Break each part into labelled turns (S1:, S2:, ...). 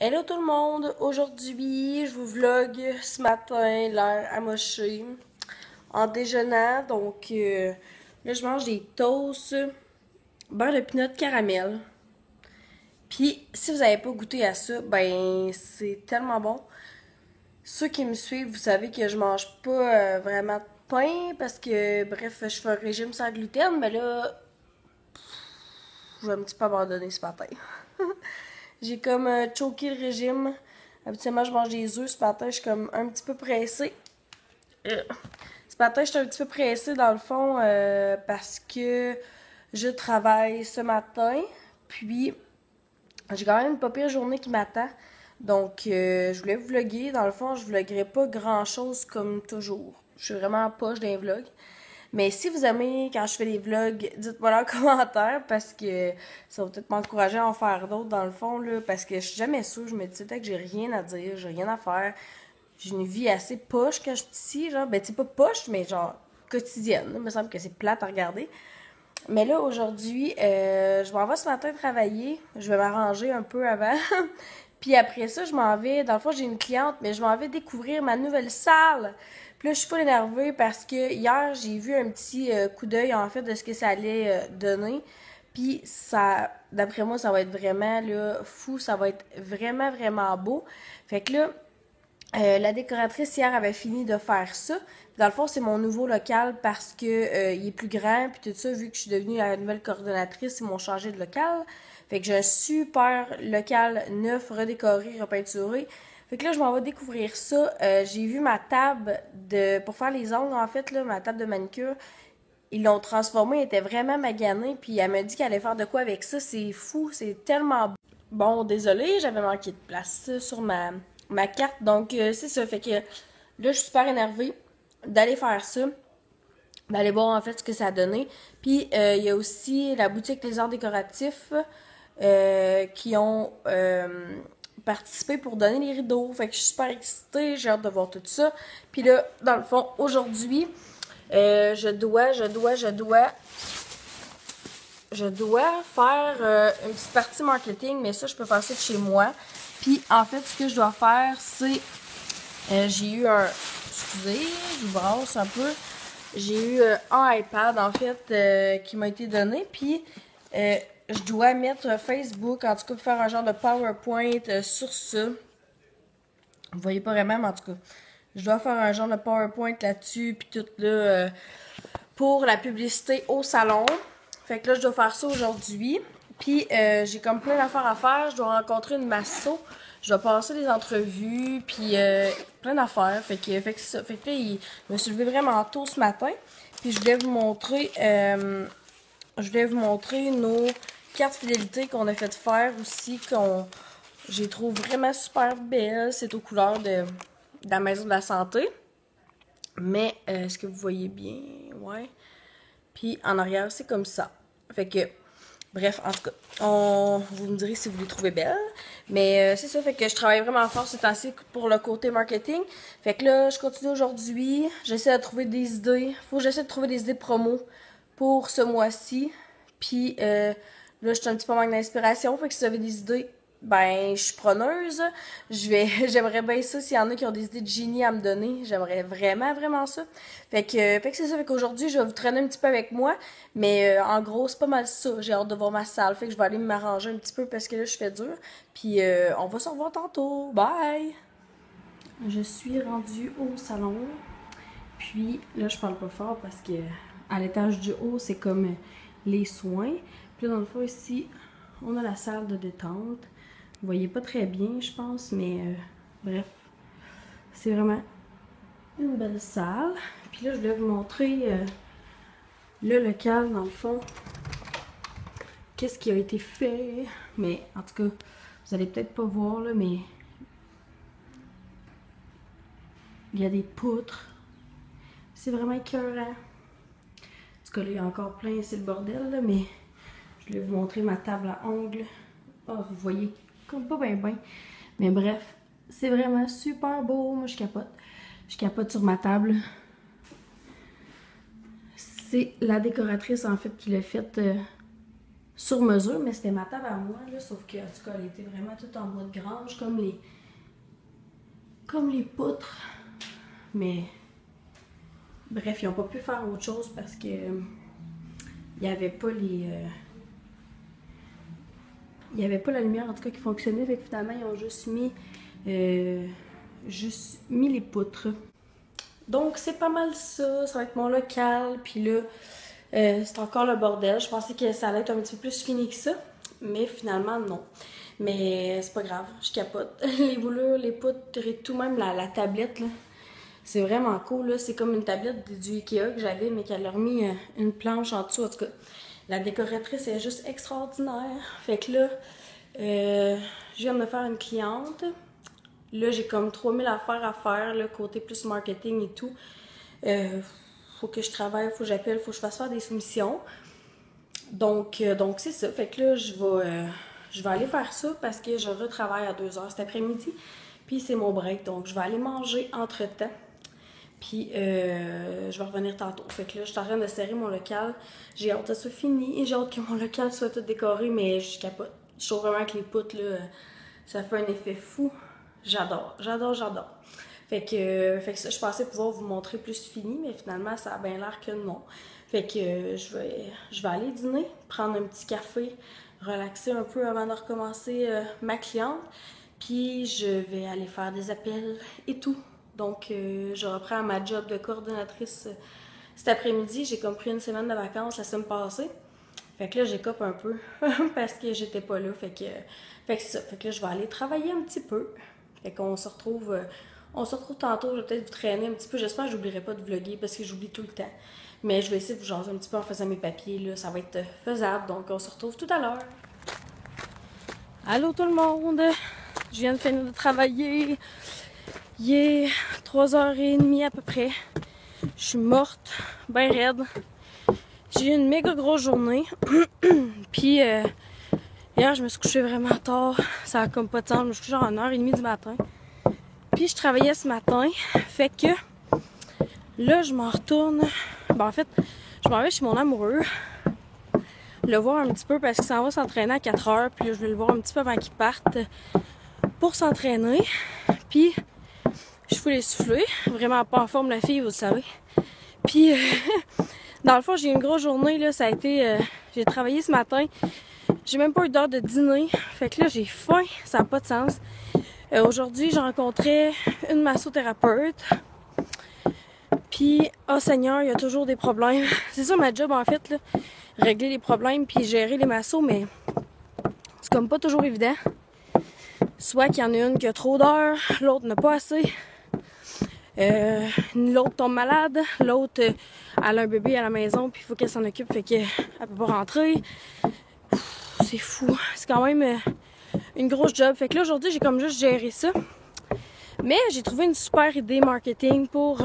S1: Hello tout le monde! Aujourd'hui, je vous vlog ce matin, l'air amoché, en déjeunant. Donc, là, je mange des toasts, beurre de pinot caramel. Puis, si vous n'avez pas goûté à ça, ben, c'est tellement bon. Ceux qui me suivent, vous savez que je mange pas vraiment de pain parce que, bref, je fais un régime sans gluten, mais là, je vais un petit peu abandonner ce matin. J'ai comme choqué le régime. Habituellement, je mange des œufs. Ce matin, je suis comme un petit peu pressée. Ce matin, je suis un petit peu pressée dans le fond parce que je travaille ce matin. Puis, j'ai quand même une pas pire journée qui m'attend. Donc, je voulais vous vlogger. Dans le fond, je vloggerai pas grand-chose comme toujours. Je suis vraiment poche d'un vlog. Mais si vous aimez quand je fais des vlogs, dites-moi en commentaire parce que ça va peut-être m'encourager à en faire d'autres dans le fond, là, parce que je suis jamais sûre, je me dis peut-être que j'ai rien à dire, j'ai rien à faire. J'ai une vie assez poche quand je suis ici, genre, ben tu sais pas poche, mais genre quotidienne. Il me semble que c'est plate à regarder. Mais là, aujourd'hui, je m'en vais ce matin travailler. Je vais m'arranger un peu avant. Puis après ça, je m'en vais. Dans le fond, j'ai une cliente, mais je m'en vais découvrir ma nouvelle salle. Puis là, je suis pas énervée parce que hier, j'ai vu un petit coup d'œil, en fait, de ce que ça allait donner. Puis ça, d'après moi, ça va être vraiment là, fou. Ça va être vraiment, vraiment beau. Fait que là, la décoratrice hier avait fini de faire ça. Dans le fond, c'est mon nouveau local parce que il est plus grand puis tout ça, vu que je suis devenue la nouvelle coordonnatrice, ils m'ont changé de local. Fait que j'ai un super local neuf, redécoré, repeinturé. Fait que là, je m'en vais découvrir ça. J'ai vu ma table pour faire les ongles, en fait, là, ma table de manicure. Ils l'ont transformée, elle était vraiment maganée, puis elle m'a dit qu'elle allait faire de quoi avec ça. C'est fou, c'est tellement beau. Bon, désolée, j'avais manqué de place sur ma carte. Donc, c'est ça. Fait que là, je suis super énervée d'aller faire ça, d'aller voir en fait ce que ça a donné. Puis, il y a aussi la boutique Les Arts Décoratifs qui ont participé pour donner les rideaux. Fait que je suis super excitée, j'ai hâte de voir tout ça. Puis là, dans le fond, aujourd'hui, je dois faire une petite partie marketing, mais ça, je peux faire ça de chez moi. Puis, en fait, ce que je dois faire, c'est... j'ai eu un... Excusez, je vous brasse un peu. J'ai eu un iPad, en fait, qui m'a été donné. Puis, je dois mettre Facebook, en tout cas, pour faire un genre de PowerPoint sur ça. Vous voyez pas vraiment, mais en tout cas, je dois faire un genre de PowerPoint là-dessus, puis tout là, pour la publicité au salon. Fait que là, je dois faire ça aujourd'hui. Puis, j'ai comme plein d'affaires à faire. Je dois rencontrer une masso. Je dois passer des entrevues, puis plein d'affaires. Fait que c'est ça. Fait que là, je me suis levée vraiment tôt ce matin. Puis, je voulais vous montrer nos cartes fidélité qu'on a fait faire aussi, j'ai trouvé vraiment super belles. C'est aux couleurs de la Maison de la Santé. Mais, est-ce que vous voyez bien? Ouais. Puis en arrière, c'est comme ça. Fait que, bref, en tout cas, vous me direz si vous les trouvez belles. Mais c'est ça, fait que je travaille vraiment fort ce temps-ci pour le côté marketing. Fait que là, je continue aujourd'hui. J'essaie de trouver des idées. Faut que j'essaie de trouver des idées de promo pour ce mois-ci. Puis là, je suis un petit peu manque d'inspiration. Fait que si vous avez des idées, ben, je suis preneuse. J'aimerais bien ça. S'il y en a qui ont des idées de génie à me donner, j'aimerais vraiment, vraiment ça. Fait que c'est ça. Fait qu'aujourd'hui, je vais vous traîner un petit peu avec moi. Mais en gros, c'est pas mal ça. J'ai hâte de voir ma salle. Fait que je vais aller m'arranger un petit peu parce que là, je fais dur. Puis on va se revoir tantôt. Bye! Je suis rendue au salon. Puis là, je parle pas fort parce que à l'étage du haut, c'est comme les soins. Puis là, dans le fond, ici, on a la salle de détente. Vous voyez pas très bien, je pense, mais bref. C'est vraiment une belle salle. Puis là, je voulais vous montrer le local, dans le fond. Qu'est-ce qui a été fait. Mais en tout cas, vous allez peut-être pas voir, là, mais il y a des poutres. C'est vraiment écœurant. En tout cas, là, il y a encore plein, c'est le bordel, là, mais je voulais vous montrer ma table à ongles. Oh, vous voyez, comme pas bien. Mais bref, c'est vraiment super beau. Moi, je capote. Je capote sur ma table. C'est la décoratrice, en fait, qui l'a fait sur mesure, mais c'était ma table à moi, là, sauf que, en tout cas, elle était vraiment toute en bois de grange, comme les poutres. Mais, bref, ils n'ont pas pu faire autre chose parce que il n'y avait pas il n'y avait pas la lumière, en tout cas, qui fonctionnait, fait que finalement, ils ont juste mis les poutres. Donc, c'est pas mal ça. Ça va être mon local. Puis là, c'est encore le bordel. Je pensais que ça allait être un petit peu plus fini que ça. Mais finalement, non. Mais c'est pas grave. Je capote. Les boulures, les poutres et tout, même la tablette, là. C'est vraiment cool, là. C'est comme une tablette du Ikea que j'avais, mais qu'elle a remis une planche en dessous. En tout cas, la décoratrice est juste extraordinaire. Fait que là, je viens de me faire une cliente. Là, j'ai comme 3000 affaires à faire, là, côté plus marketing et tout. Faut que je travaille, faut que j'appelle, faut que je fasse faire des soumissions. Donc c'est ça. Fait que là, je vais aller faire ça parce que je retravaille à 2h cet après-midi. Puis c'est mon break, donc je vais aller manger entre-temps. Puis je vais revenir tantôt. Fait que là, je suis en train de serrer mon local. J'ai hâte que ça soit fini. J'ai hâte que mon local soit tout décoré, mais je capote. Je trouve vraiment que les poutres, là, ça fait un effet fou. J'adore. Fait que ça, je pensais pouvoir vous montrer plus fini, mais finalement, ça a bien l'air que non. Fait que je vais aller dîner, prendre un petit café, relaxer un peu avant de recommencer ma cliente. Puis je vais aller faire des appels et tout. Donc, je reprends ma job de coordonnatrice cet après-midi. J'ai comme pris une semaine de vacances la semaine passée. Fait que là, j'écope un peu parce que j'étais pas là. Fait que c'est ça. Fait que là, je vais aller travailler un petit peu. Fait qu'on se retrouve tantôt. Je vais peut-être vous traîner un petit peu. J'espère que j'oublierai pas de vlogger parce que j'oublie tout le temps. Mais je vais essayer de vous jaser un petit peu en faisant mes papiers. Là, ça va être faisable. Donc, on se retrouve tout à l'heure. Allô tout le monde! Je viens de finir de travailler. Il est 3h30 à peu près. Je suis morte, ben raide. J'ai eu une méga grosse journée. Puis hier, je me suis couchée vraiment tard. Ça a comme pas de sens. Je me suis couchée genre à 1h30 du matin. Puis je travaillais ce matin. Fait que là, je m'en retourne. Ben en fait, je m'en vais chez mon amoureux. Le voir un petit peu parce qu'il s'en va s'entraîner à 4h. Puis là, je vais le voir un petit peu avant qu'il parte pour s'entraîner. Puis je fous les souffler. Vraiment pas en forme la fille, vous le savez. Puis dans le fond, j'ai eu une grosse journée. Là, ça a été. J'ai travaillé ce matin. J'ai même pas eu d'heure de dîner. Fait que là, j'ai faim. Ça n'a pas de sens. Aujourd'hui, j'ai rencontré une massothérapeute. Puis, oh Seigneur, il y a toujours des problèmes. C'est ça ma job en fait, là. Régler les problèmes puis gérer les massos, mais c'est comme pas toujours évident. Soit qu'il y en a une qui a trop d'heures, l'autre n'a pas assez. L'autre tombe malade, l'autre elle a un bébé à la maison puis il faut qu'elle s'en occupe, fait qu'elle peut pas rentrer. C'est fou, c'est quand même une grosse job. Fait que là aujourd'hui j'ai comme juste géré ça. Mais j'ai trouvé une super idée marketing pour...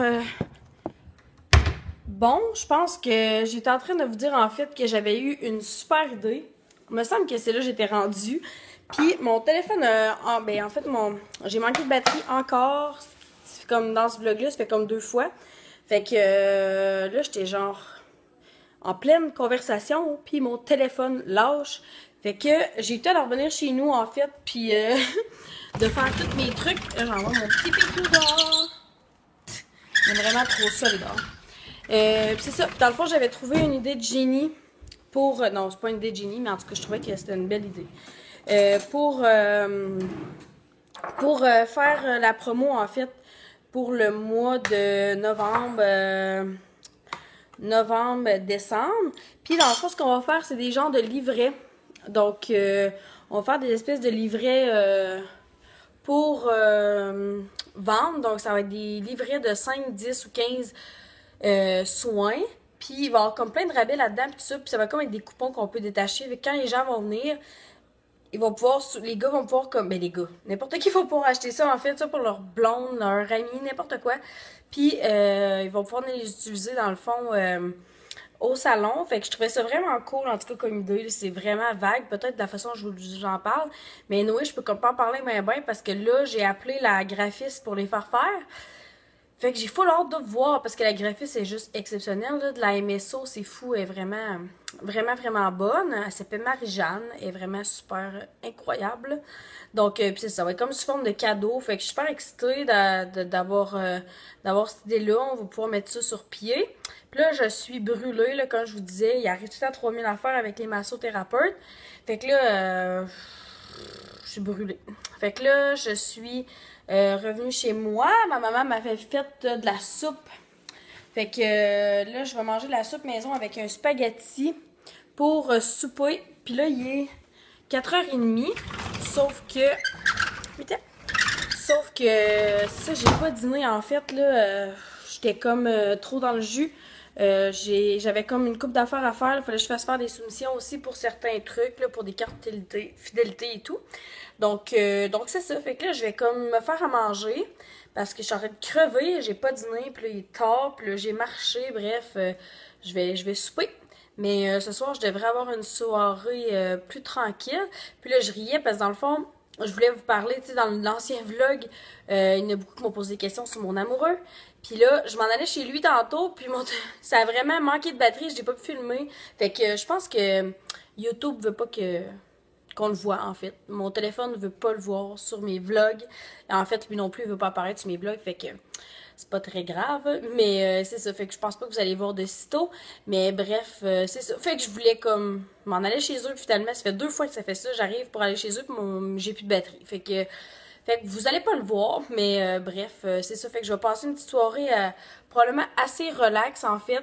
S1: Bon, je pense que j'étais en train de vous dire en fait que j'avais eu une super idée. Il me semble que c'est là que j'étais rendue. Puis mon téléphone, en fait, j'ai manqué de batterie encore. C'est comme dans ce vlog-là, ça fait comme 2 fois. Fait que là, j'étais genre en pleine conversation, puis mon téléphone lâche. Fait que j'ai eu le temps de revenir chez nous, en fait, puis de faire tous mes trucs. Là, j'envoie mon petit pitou dehors. J'aime vraiment trop ça, les dehors. Puis c'est ça. Dans le fond, j'avais trouvé une idée de génie pour... non, c'est pas une idée de génie, mais en tout cas, je trouvais que c'était une belle idée. Pour faire la promo, en fait, pour le mois de décembre. Puis dans le fond, ce qu'on va faire, c'est des genres de livrets. Donc, on va faire des espèces de livrets pour vendre. Donc, ça va être des livrets de 5, 10 ou 15 soins. Puis, il va y avoir comme plein de rabais là-dedans, puis tout ça. Puis, ça va comme être des coupons qu'on peut détacher. Fait que quand les gens vont venir, ils vont pouvoir, les gars vont pouvoir comme, ben les gars, n'importe qui va pouvoir acheter ça en fait, ça pour leur blonde, leur ami, n'importe quoi. Puis ils vont pouvoir les utiliser dans le fond au salon. Fait que je trouvais ça vraiment cool en tout cas comme idée. C'est vraiment vague, peut-être de la façon dont j'en parle. Mais oui, je peux comme pas en parler bien parce que là, j'ai appelé la graphiste pour les faire faire. Fait que j'ai full hâte de voir parce que la graphiste est juste exceptionnelle. Là. De la MSO, c'est fou, elle est vraiment, vraiment, vraiment bonne. Elle s'appelle Marie-Jeanne, elle est vraiment super incroyable. Donc, puis ça va être comme sous forme de cadeau. Fait que je suis super excitée d'avoir cette idée-là. On va pouvoir mettre ça sur pied. Puis là, je suis brûlée, là, comme je vous disais. Il arrive tout à 3000 affaires avec les massothérapeutes. Fait que là, je suis brûlée. Fait que là, je suis revenue chez moi. Ma maman m'avait fait de la soupe. Fait que là, je vais manger de la soupe maison avec un spaghetti pour souper. Puis là, il est 4h30. Sauf que... Sauf que ça, j'ai pas dîné en fait. Là, j'étais comme trop dans le jus. J'avais comme une couple d'affaires à faire. Il fallait que je fasse faire des soumissions aussi pour certains trucs, là, pour des cartes fidélité et tout. Donc c'est ça. Fait que là, je vais comme me faire à manger parce que je suis en train de crever. J'ai pas dîné, puis là, il est tard, puis là, j'ai marché. Bref, je vais souper. Mais ce soir, je devrais avoir une soirée plus tranquille. Puis là, je riais parce que dans le fond, je voulais vous parler, tu sais, dans l'ancien vlog, il y en a beaucoup qui m'ont posé des questions sur mon amoureux. Puis là, je m'en allais chez lui tantôt, puis ça a vraiment manqué de batterie, je n'ai pas pu filmer. Fait que je pense que YouTube veut pas qu'on le voit, en fait. Mon téléphone ne veut pas le voir sur mes vlogs. Et en fait, lui non plus, il veut pas apparaître sur mes vlogs, fait que c'est pas très grave. Mais c'est ça, fait que je pense pas que vous allez voir de sitôt. Mais bref, c'est ça. Fait que je voulais comme m'en aller chez eux, puis finalement, ça fait 2 fois que ça fait ça. J'arrive pour aller chez eux, puis j'ai plus de batterie. Fait que vous allez pas le voir, mais bref, c'est ça. Fait que je vais passer une petite soirée probablement assez relax, en fait.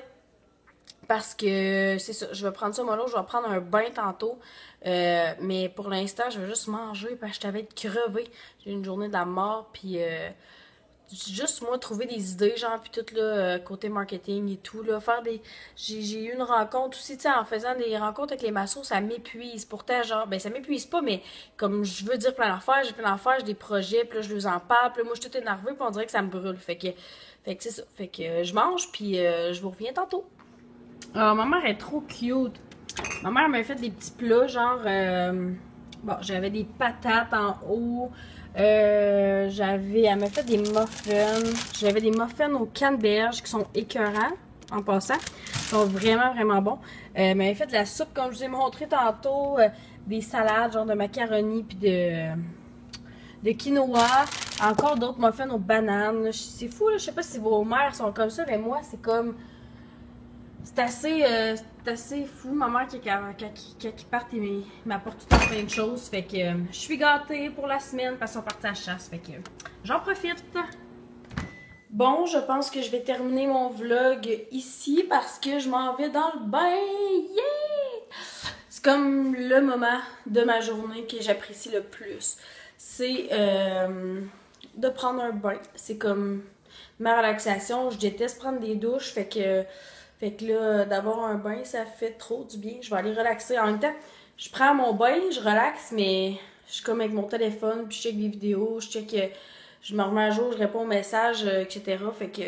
S1: Parce que c'est ça, je vais prendre ça mollo, je vais prendre un bain tantôt. Mais pour l'instant, je vais juste manger parce que je t'avais être crevée. J'ai eu une journée de la mort, puis juste moi trouver des idées, genre, puis tout là, côté marketing et tout, là, faire des... J'ai eu une rencontre aussi, tu sais, en faisant des rencontres avec les massos, ça m'épuise. Pourtant, genre, ben ça m'épuise pas, mais comme je veux dire plein d'affaires, j'ai plein d'affaires, j'ai des projets, puis là, je les en parle, puis là, moi, je suis toute énervée, puis on dirait que ça me brûle. Fait que c'est ça. Fait que je mange, puis je vous reviens tantôt. Ah, ma mère est trop cute. Ma mère m'a fait des petits plats, genre... bon, j'avais des patates en haut. Elle m'a fait des muffins. J'avais des muffins aux canneberges qui sont écœurants, en passant. Ils sont vraiment, vraiment bons. Elle m'avait fait de la soupe, comme je vous ai montré tantôt. Des salades, genre de macaroni, puis de quinoa. Encore d'autres muffins aux bananes. C'est fou, là. Je sais pas si vos mères sont comme ça, mais moi, c'est comme... C'est assez fou, ma mère qui part et m'apporte tout le temps plein de choses. Fait que je suis gâtée pour la semaine parce qu'on partit à la chasse. Fait que j'en profite. Bon, je pense que je vais terminer mon vlog ici parce que je m'en vais dans le bain. Yeah! C'est comme le moment de ma journée que j'apprécie le plus. C'est de prendre un bain. C'est comme ma relaxation. Je déteste prendre des douches. Fait que là, d'avoir un bain, ça fait trop du bien. Je vais aller relaxer. En même temps, je prends mon bain, je relaxe, mais je suis comme avec mon téléphone, puis je check des vidéos, je me remets à jour, je réponds aux messages, etc. Fait que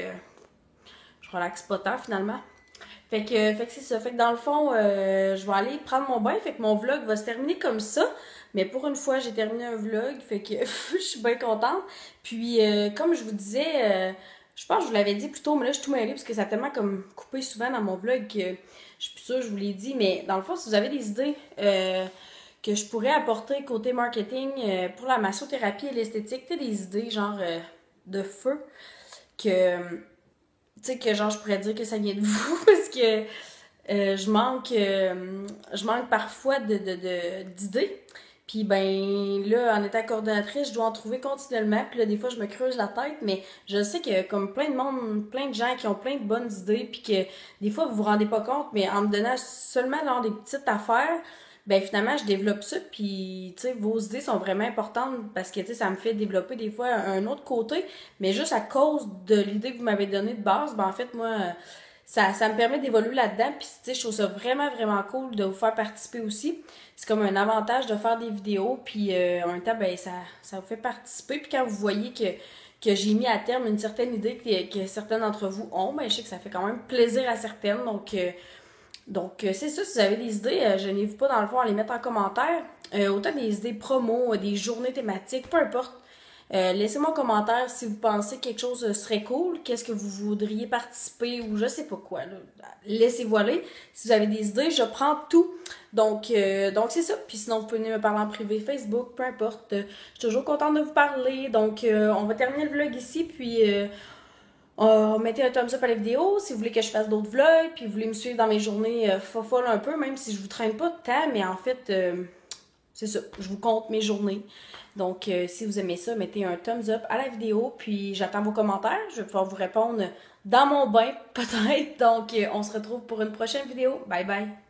S1: je relaxe pas tant finalement. Fait que c'est ça. Fait que dans le fond, je vais aller prendre mon bain. Fait que mon vlog va se terminer comme ça. Mais pour une fois, j'ai terminé un vlog. Fait que je suis bien contente. Puis, comme je vous disais... je pense que je vous l'avais dit plus tôt, mais là, je suis tout mêlée parce que ça a tellement comme coupé souvent dans mon vlog que je suis plus sûre que je vous l'ai dit. Mais dans le fond, si vous avez des idées que je pourrais apporter côté marketing pour la massothérapie et l'esthétique, tu sais, des idées genre de feu que, tu sais, que genre je pourrais dire que ça vient de vous parce que je manque parfois d'idées. Puis ben là, en étant coordonnatrice, je dois en trouver continuellement. Puis là, des fois, je me creuse la tête, mais je sais que comme plein de monde, plein de gens qui ont plein de bonnes idées, puis que des fois, vous vous rendez pas compte, mais en me donnant seulement genre des petites affaires, ben finalement, je développe ça. Puis, tu sais, vos idées sont vraiment importantes parce que, tu sais, ça me fait développer des fois un autre côté. Mais juste à cause de l'idée que vous m'avez donnée de base, ben en fait, moi... ça me permet d'évoluer là-dedans, puis tu sais, je trouve ça vraiment, vraiment cool de vous faire participer aussi. C'est comme un avantage de faire des vidéos, puis en même temps, ben ça vous fait participer. Puis quand vous voyez que j'ai mis à terme une certaine idée que certaines d'entre vous ont, ben je sais que ça fait quand même plaisir à certaines. Donc c'est ça, si vous avez des idées, gênez-vous pas dans le fond à les mettre en commentaire. Autant des idées promo, des journées thématiques, peu importe. Laissez-moi un commentaire si vous pensez que quelque chose serait cool, qu'est-ce que vous voudriez participer ou je sais pas quoi. Là. Laissez-vous aller. Si vous avez des idées, je prends tout. Donc c'est ça. Puis sinon, vous pouvez venir me parler en privé, Facebook, peu importe. Je suis toujours contente de vous parler. Donc, on va terminer le vlog ici. Puis, mettez un thumbs up à la vidéo si vous voulez que je fasse d'autres vlogs. Puis, vous voulez me suivre dans mes journées folles un peu, même si je vous traîne pas de temps. Mais en fait, c'est ça. Je vous compte mes journées. Donc, si vous aimez ça, mettez un thumbs up à la vidéo. Puis, j'attends vos commentaires. Je vais pouvoir vous répondre dans mon bain, peut-être. Donc, on se retrouve pour une prochaine vidéo. Bye bye!